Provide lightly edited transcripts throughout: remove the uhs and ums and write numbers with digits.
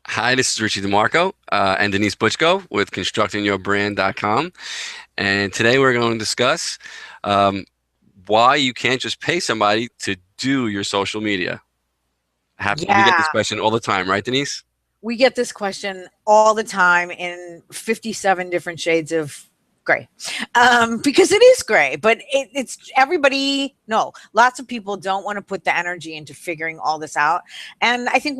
Hi, this is Richie DeMarco and Denise Butchko with constructingyourbrand.com. And today we're going to discuss um, why you can't just pay somebody to do your social media. We get Yeah, this question all the time, right, Denise? we get this question all the time in 57 different shades of gray. Because it is gray, but it's everybody, no, lots of people don't want to put the energy into figuring all this out. And I think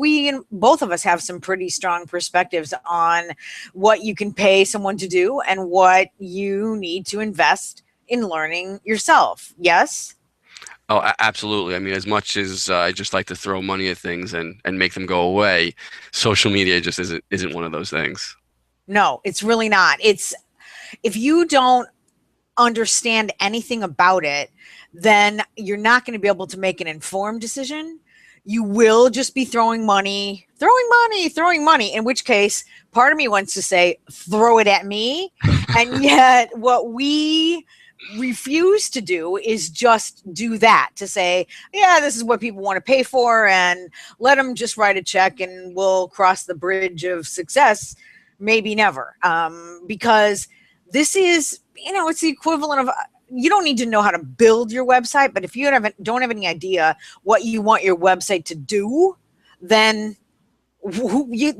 both of us have some pretty strong perspectives on what you can pay someone to do and what you need to invest in learning yourself. Yes? Oh, absolutely. I mean, as much as I just like to throw money at things and make them go away, social media just isn't one of those things. No, it's really not. It's if you don't understand anything about it, then you're not going to be able to make an informed decision. You will just be throwing money, throwing money, throwing money, in which case, part of me wants to say, throw it at me. And yet, what we refuse to do is just do that to say, yeah, this is what people want to pay for, and let them just write a check and we'll cross the bridge of success. Maybe never. Because this is, it's the equivalent of you don't need to know how to build your website, but if you don't have any idea what you want your website to do, then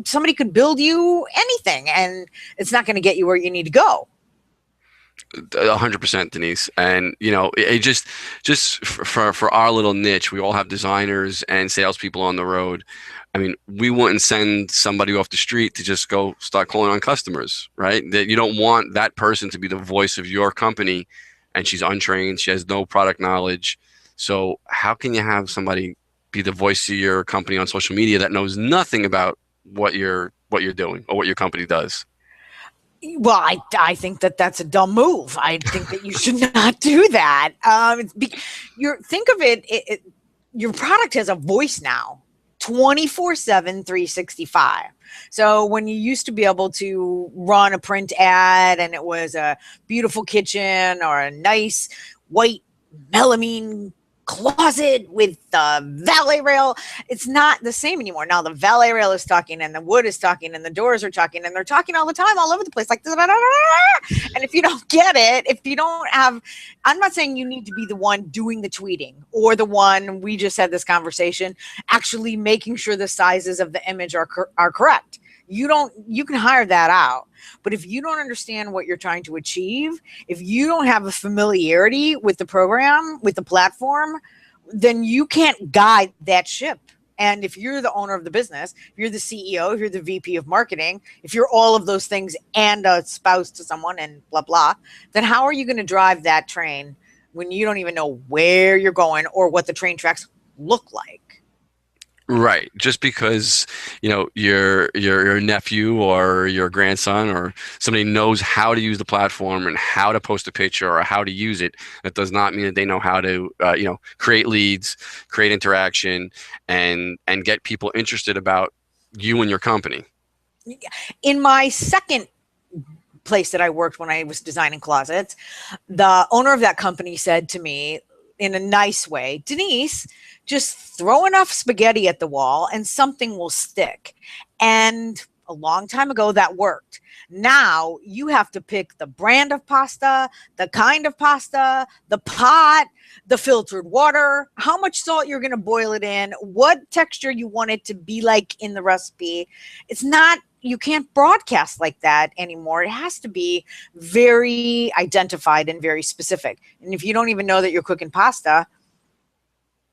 somebody could build you anything and it's not going to get you where you need to go. 100%, Denise. And it just for our little niche, we all have designers and salespeople on the road. I mean, we wouldn't send somebody off the street to just go start calling on customers, right? That you don't want that person to be the voice of your company, and she's untrained, she has no product knowledge. So how can you have somebody be the voice of your company on social media that knows nothing about what you're doing or what your company does? Well, I think that that's a dumb move. I think that you should not do that. Think of your product has a voice now, 24/7, 365. So when you used to be able to run a print ad and it was a beautiful kitchen or a nice white melamine closet with the valet rail, it's not the same anymore. Now the valet rail is talking and the wood is talking and the doors are talking and they're talking all the time all over the place, like da, da, da, da. And if you don't get it, if you don't have, I'm not saying you need to be the one doing the tweeting or the one, we just had this conversation, actually making sure the sizes of the image are correct. You can hire that out. But if you don't understand what you're trying to achieve, if you don't have a familiarity with the program, with the platform, then you can't guide that ship. And if you're the owner of the business, if you're the CEO, if you're the VP of marketing, if you're all of those things and a spouse to someone and blah, blah, then how are you going to drive that train when you don't even know where you're going or what the train tracks look like? Right. Just because, your nephew or your grandson or somebody knows how to use the platform and how to post a picture or how to use it, that does not mean that they know how to, create leads, create interaction, and get people interested about you and your company. In my second place that I worked when I was designing closets, the owner of that company said to me in a nice way, Denise, just throw enough spaghetti at the wall and something will stick. And a long time ago, that worked. Now you have to pick the brand of pasta, the kind of pasta, the pot, the filtered water, how much salt you're going to boil it in, what texture you want it to be like in the recipe. It's not, you can't broadcast like that anymore. It has to be very identified and very specific. And if you don't even know that you're cooking pasta,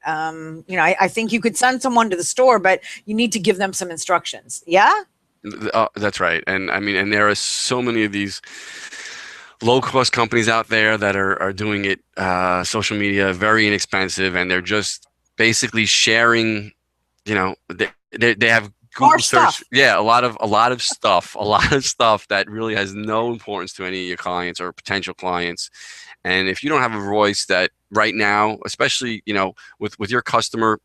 I think you could send someone to the store, but you need to give them some instructions. Yeah. That's right. And I mean, and there are so many of these low cost companies out there that are doing it, social media, very inexpensive, and they're just basically sharing, they have More Google search. stuff. Yeah, a lot of stuff, a lot of stuff that really has no importance to any of your clients or potential clients. And if you don't have a voice that right now, especially, with your customer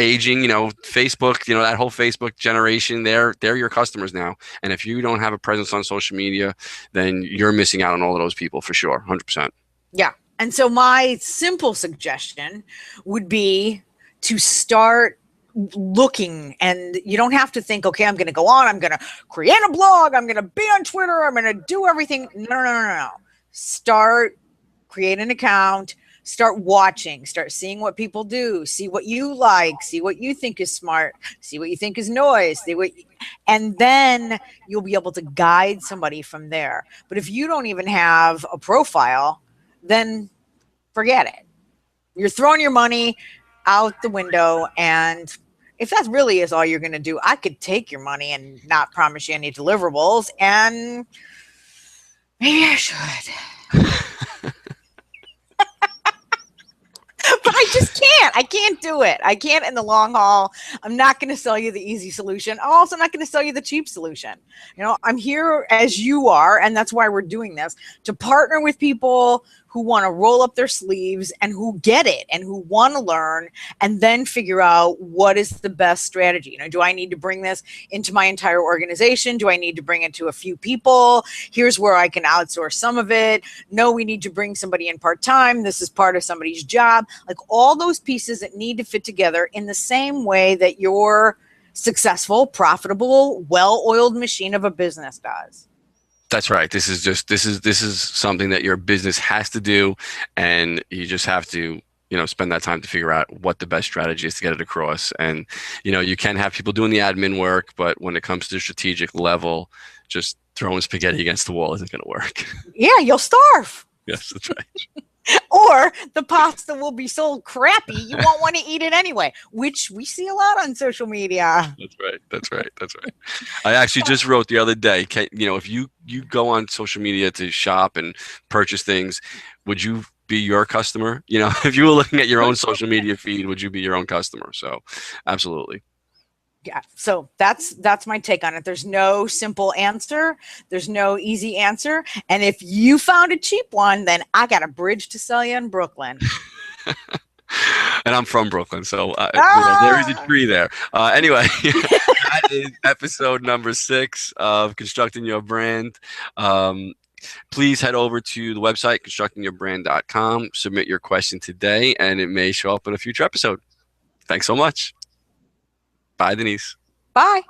aging, Facebook, that whole Facebook generation, they're your customers now. And if you don't have a presence on social media, then you're missing out on all of those people for sure, 100%. Yeah. And so my simple suggestion would be to start looking, and you don't have to think, okay, I'm going to go on, I'm going to create a blog, I'm going to be on Twitter, I'm going to do everything. No. Start, create an account, start watching, start seeing what people do, see what you like, see what you think is smart, see what you think is noise, and then you'll be able to guide somebody from there. But if you don't even have a profile, then forget it. You're throwing your money out the window. And if that really is all you're going to do, I could take your money and not promise you any deliverables. And maybe I should. But I just can't. I can't do it. I can't in the long haul. I'm not going to sell you the easy solution. I'm also not going to sell you the cheap solution. I'm here as you are, and that's why we're doing this, to partner with people who want to roll up their sleeves and who get it and who want to learn and then figure out what is the best strategy. Do I need to bring this into my entire organization? Do I need to bring it to a few people? Here's where I can outsource some of it. No, we need to bring somebody in part-time. This is part of somebody's job. Like all those pieces that need to fit together in the same way that your successful, profitable, well-oiled machine of a business does. That's right. This is something that your business has to do, and you just have to, spend that time to figure out what the best strategy is to get it across. And, you can have people doing the admin work, but when it comes to the strategic level, just throwing spaghetti against the wall isn't going to work. Yeah, you'll starve. Yes, that's right. Or the pasta will be so crappy you won't want to eat it anyway, which we see a lot on social media. That's right. I actually just wrote the other day, if you go on social media to shop and purchase things, would you be your customer? If you were looking at your own social media feed, would you be your own customer? So absolutely. Yeah. So that's my take on it. There's no simple answer. There's no easy answer. And if you found a cheap one, then I got a bridge to sell you in Brooklyn. And I'm from Brooklyn, so there is a tree there. Anyway, that is episode number 6 of Constructing Your Brand. Please head over to the website, constructingyourbrand.com, submit your question today, and it may show up in a future episode. Thanks so much. Bye, Denise. Bye.